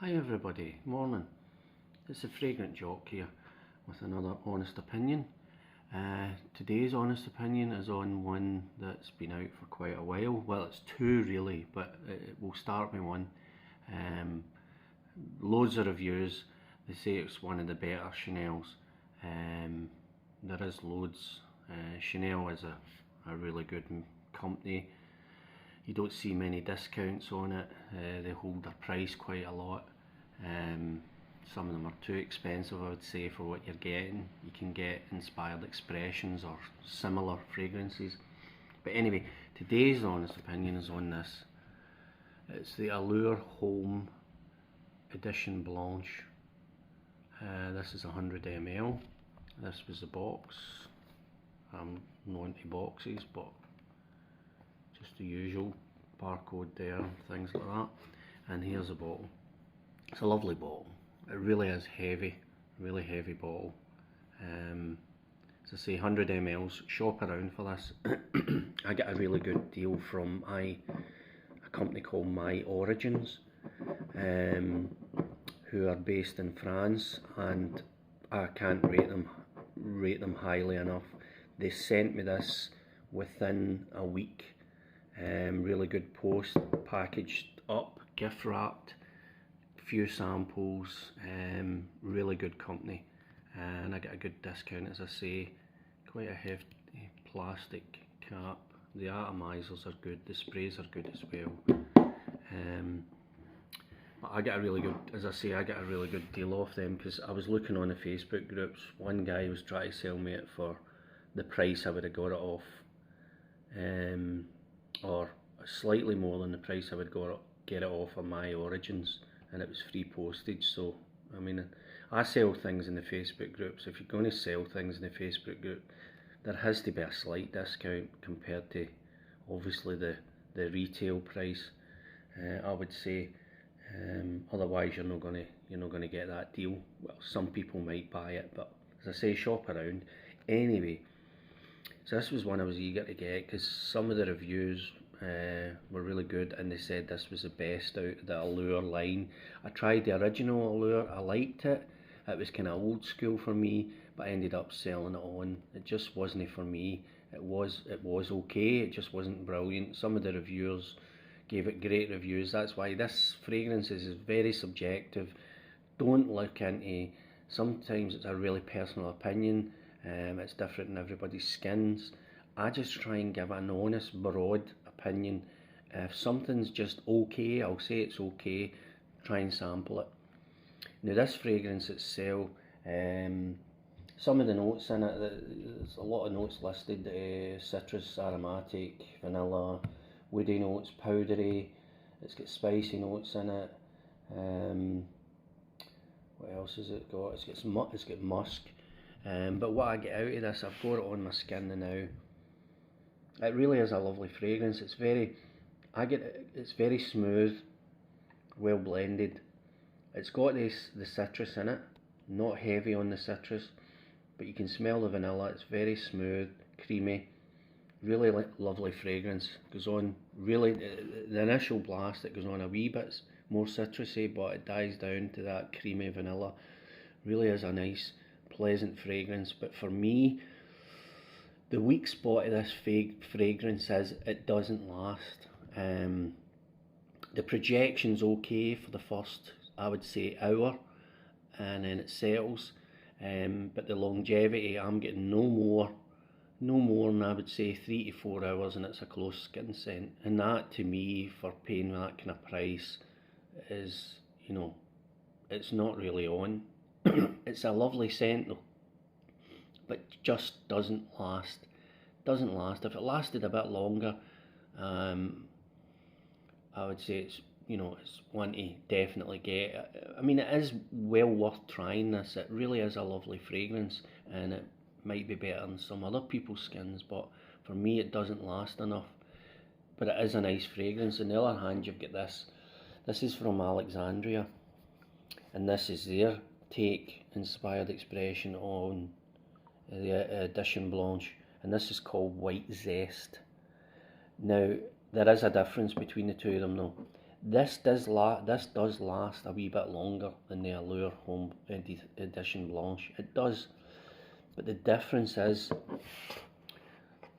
Hi everybody, morning. It's a fragrant jock here with another honest opinion. Today's honest opinion is on one that's been out for quite a while. Well, it's two really, but we'll start with one. Loads of reviews. They say it's one of the better Chanels. There is loads. Chanel is a really good company. You don't see many discounts on it. They hold their price quite a lot. Some of them are too expensive, I would say, for what you're getting. You can get inspired expressions or similar fragrances. But anyway, today's honest opinion is on this. It's the Allure Homme Edition Blanche. This is 100 ml. This was the box. I'm not into boxes, but just the usual barcode there, things like that. And here's a bottle. It's a lovely bottle. It really is heavy, really heavy bottle. As I say, 100 mls. Shop around for this. I get a really good deal from a company called My Origins, who are based in France, and I can't rate them highly enough. They sent me this within a week. Really good post, packaged up, gift wrapped, few samples, really good company, and I get a good discount, as I say. Quite a hefty plastic cap. The atomizers are good, the sprays are good as well. I get a really good, as I say, I get a really good deal off them, because I was looking on the Facebook groups. One guy was trying to sell me it for the price I would have got it off, or slightly more than the price I would get it off of My Origins, and it was free postage. So I mean, I sell things in the Facebook groups. If you're going to sell things in the Facebook group, there has to be a slight discount compared to obviously the retail price, I would say. Otherwise you're not gonna get that deal. Well, some people might buy it, but as I say, shop around. Anyway, so this was one I was eager to get, because some of the reviews were really good, and they said this was the best out of the Allure line. I tried the original Allure, I liked it. It was kind of old school for me, but I ended up selling it on. It just wasn't for me. It was okay, it just wasn't brilliant. Some of the reviewers gave it great reviews. That's why this fragrance is very subjective. Don't look into, sometimes it's a really personal opinion. It's different in everybody's skins. I just try and give an honest, broad opinion. If something's just okay, I'll say it's okay. Try and sample it. Now this fragrance itself, some of the notes in it, there's a lot of notes listed. Citrus, aromatic, vanilla, woody notes, powdery. It's got spicy notes in it. What else has it got? It's got musk. But what I get out of this, I've got it on my skin now. It really is a lovely fragrance. It's very smooth, well blended. It's got the citrus in it, not heavy on the citrus, but you can smell the vanilla. It's very smooth, creamy, really lovely fragrance. Goes on really, the initial blast, it goes on a wee bit more citrusy, but it dies down to that creamy vanilla. Really is a nice, pleasant fragrance. But for me, the weak spot of this fragrance is it doesn't last. The projection's okay for the first, I would say, hour, and then it settles. But the longevity, I'm getting no more than, I would say, 3 to 4 hours, and it's a close skin scent. And that, to me, for paying that kind of price, is, it's not really on. It's a lovely scent though, but just doesn't last. If it lasted a bit longer, I would say it's one to definitely get. I mean, it is well worth trying this. It really is a lovely fragrance, and it might be better than some other people's skins, but for me it doesn't last enough. But it is a nice fragrance. On the other hand, you've got this. This is from Alexandria, and this is their take, inspired expression on the Edition Blanche, and this is called White Zest. Now, there is a difference between the two of them though. This does last a wee bit longer than the Allure Home Edition Blanche. It does, but the difference is,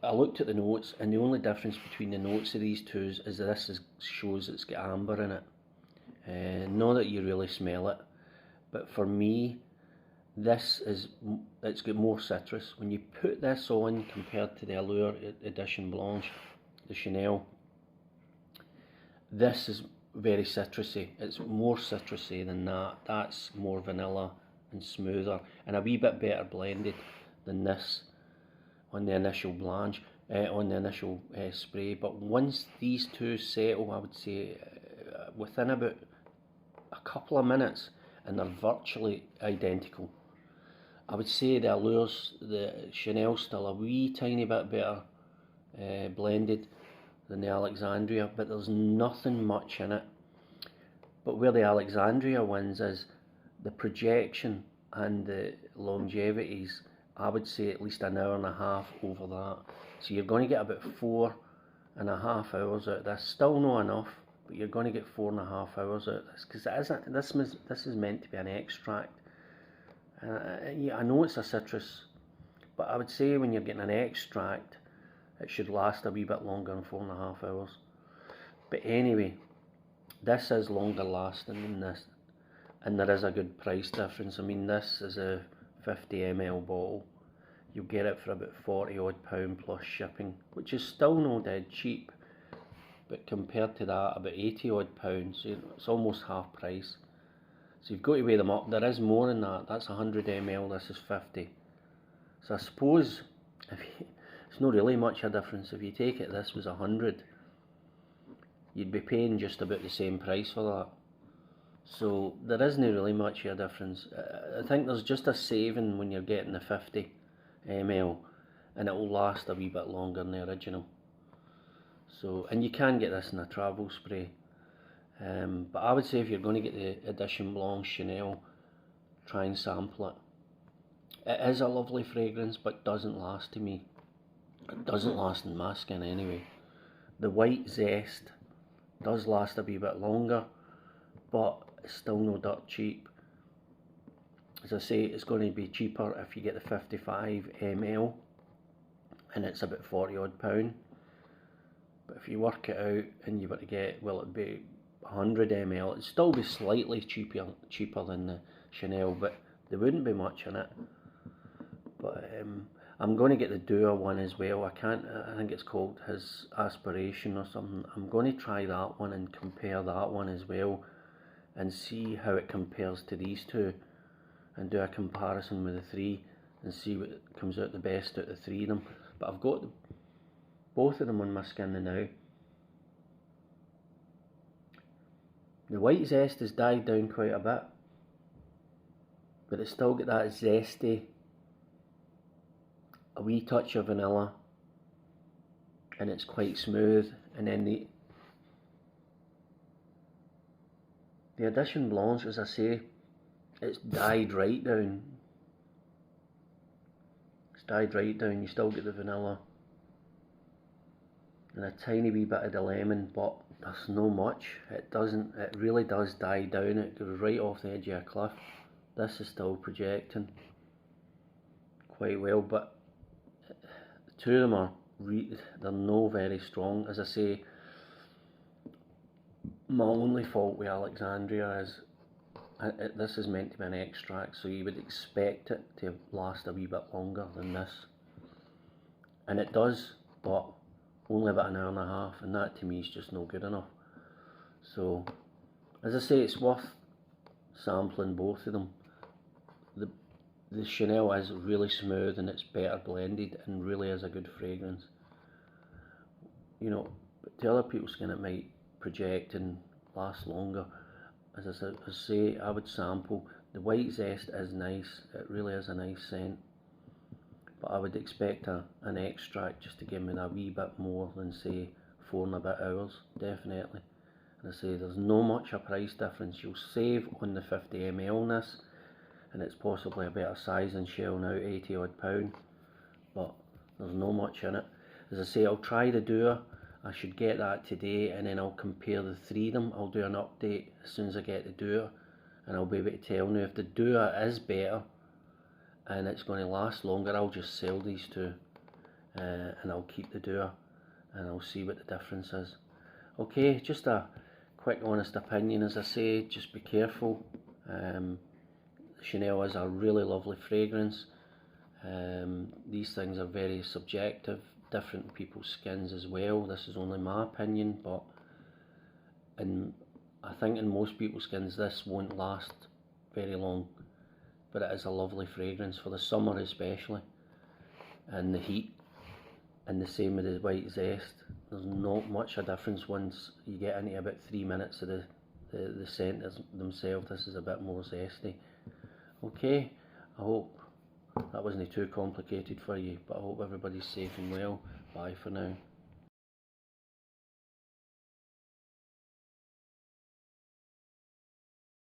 I looked at the notes, and the only difference between the notes of these two is this shows it's got amber in it. Not that you really smell it, but for me, it's got more citrus. When you put this on compared to the Allure Edition Blanche, the Chanel, this is very citrusy. It's more citrusy than that. That's more vanilla and smoother and a wee bit better blended than this on the initial Blanche, on the initial spray. But once these two settle, I would say within about a couple of minutes, and they're virtually identical. I would say the Allures, the Chanel's still a wee tiny bit better blended than the Alexandria, but there's nothing much in it. But where the Alexandria wins is the projection and the longevities. I would say at least an hour and a half over that. So you're going to get about 4.5 hours out of this. Still not enough, but you're going to get 4.5 hours out of this, because this is meant to be an extract. Yeah, I know it's a citrus, but I would say when you're getting an extract, it should last a wee bit longer than 4.5 hours. But anyway, this is longer lasting than this, and there is a good price difference. I mean, this is a 50 ml bottle. You'll get it for about £40 odd plus shipping, which is still no dead cheap, but compared to that, about £80 odd, so it's almost half price. So you've got to weigh them up. There is more than that. That's 100 ml, this is 50. So I suppose it's not really much a difference. If you take it, this was 100, you'd be paying just about the same price for that. So there isn't really much of a difference. I think there's just a saving when you're getting the 50 ml, and it will last a wee bit longer than the original. So, and you can get this in a travel spray. But I would say if you're going to get the Edition Blanche Chanel, try and sample it. It is a lovely fragrance, but doesn't last to me. It doesn't last in my skin anyway. The white zest does last a wee bit longer, but it's still no dirt cheap. As I say, it's going to be cheaper if you get the 55 ml, and it's about £40 odd. But if you work it out and you were to get, well, it'd be 100 ml, it'd still be slightly cheaper than the Chanel, but there wouldn't be much in it. But I'm going to get the Dua one as well. I think it's called His Aspiration or something. I'm going to try that one and compare that one as well, and see how it compares to these two, and do a comparison with the three and see what comes out the best out of the three of them. But I've got both of them on my skin now. The white zest has died down quite a bit, but it's still got that zesty, a wee touch of vanilla, and it's quite smooth. And then the Edition Blanche, as I say, it's died right down. It's died right down. You still get the vanilla and a tiny wee bit of the lemon, but there's no much. It really does die down. It goes right off the edge of a cliff. This is still projecting quite well, but the two of them are they're no very strong. As I say, my only fault with Alexandria is this is meant to be an extract, so you would expect it to last a wee bit longer than this, and it does, but only about an hour and a half, and that to me is just no good enough. So, as I say, it's worth sampling both of them. The Chanel is really smooth and it's better blended and really is a good fragrance. You know, but to other people's skin it might project and last longer. As I say, I would sample. The white zest is nice, it really is a nice scent, but I would expect an extract just to give me a wee bit more than, say, 4 and a bit hours, definitely. And I say, there's no much a price difference. You'll save on the 50 ml in this, and it's possibly a better size than Shell now, £80 odd, but there's no much in it. As I say, I'll try the Dua. I should get that today, and then I'll compare the three of them. I'll do an update as soon as I get the doer, and I'll be able to tell now if the doer is better and it's going to last longer. I'll just sell these two, and I'll keep the doer, and I'll see what the difference is. Okay, just a quick honest opinion. As I say, just be careful. Chanel is a really lovely fragrance. These things are very subjective, different people's skins as well. This is only my opinion, but I think in most people's skins this won't last very long, but it is a lovely fragrance for the summer especially, and the heat, and the same with the white zest. There's not much a difference once you get into about 3 minutes of the scent themselves. This is a bit more zesty. Okay, I hope that wasn't too complicated for you, but I hope everybody's safe and well. Bye for now.